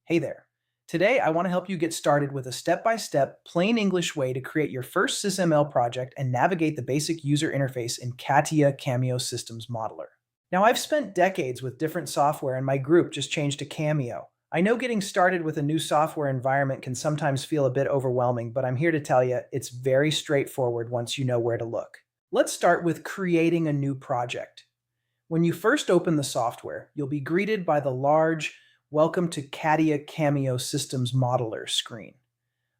Hey there. Today, I want to help you get started with a step-by-step, plain English way to create your first SysML project and navigate the basic user interface in CATIA Cameo Systems Modeler. Now, I've spent decades with different software and my group just changed to Cameo. I know getting started with a new software environment can sometimes feel a bit overwhelming, but I'm here to tell you it's very straightforward once you know where to look. Let's start with creating a new project. When you first open the software, you'll be greeted by the large Welcome to CATIA Cameo Systems Modeler screen.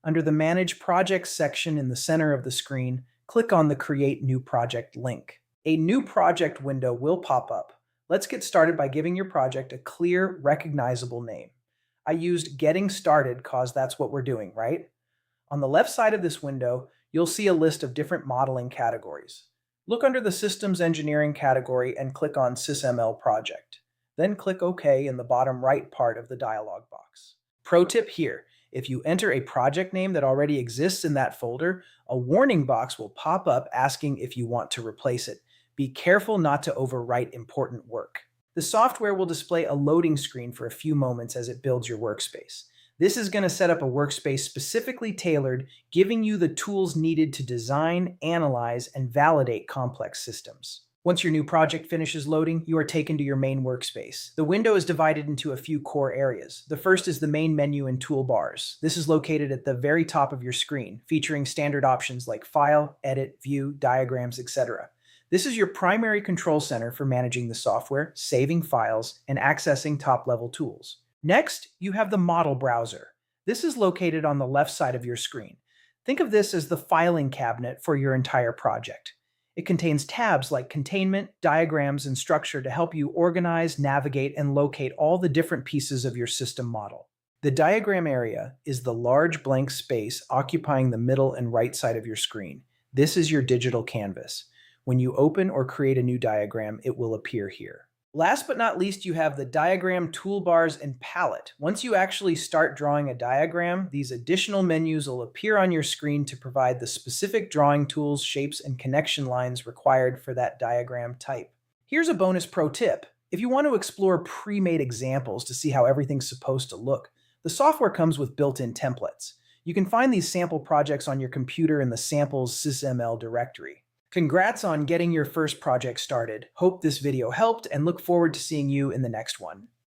Under the Manage Projects section in the center of the screen, click on the Create New Project link. A new project window will pop up. Let's get started by giving your project a clear, recognizable name. I used Getting Started because that's what we're doing, right? On the left side of this window, you'll see a list of different modeling categories. Look under the Systems Engineering category and click on SysML Project. Then click OK in the bottom right part of the dialog box. Pro tip here, if you enter a project name that already exists in that folder, a warning box will pop up asking if you want to replace it. Be careful not to overwrite important work. The software will display a loading screen for a few moments as it builds your workspace. This is going to set up a workspace specifically tailored, giving you the tools needed to design, analyze, and validate complex systems. Once your new project finishes loading, you are taken to your main workspace. The window is divided into a few core areas. The first is the main menu and toolbars. This is located at the very top of your screen, featuring standard options like File, Edit, View, Diagrams, etc. This is your primary control center for managing the software, saving files, and accessing top-level tools. Next, you have the Model Browser. This is located on the left side of your screen. Think of this as the filing cabinet for your entire project. It contains tabs like containment, diagrams, and structure to help you organize, navigate, and locate all the different pieces of your system model. The diagram area is the large blank space occupying the middle and right side of your screen. This is your digital canvas. When you open or create a new diagram, it will appear here. Last but not least, you have the diagram toolbars and palette. Once you actually start drawing a diagram, these additional menus will appear on your screen to provide the specific drawing tools, shapes, and connection lines required for that diagram type. Here's a bonus pro tip. If you want to explore pre-made examples to see how everything's supposed to look, the software comes with built-in templates. You can find these sample projects on your computer in the Samples SysML directory. Congrats on getting your first project started. Hope this video helped and look forward to seeing you in the next one.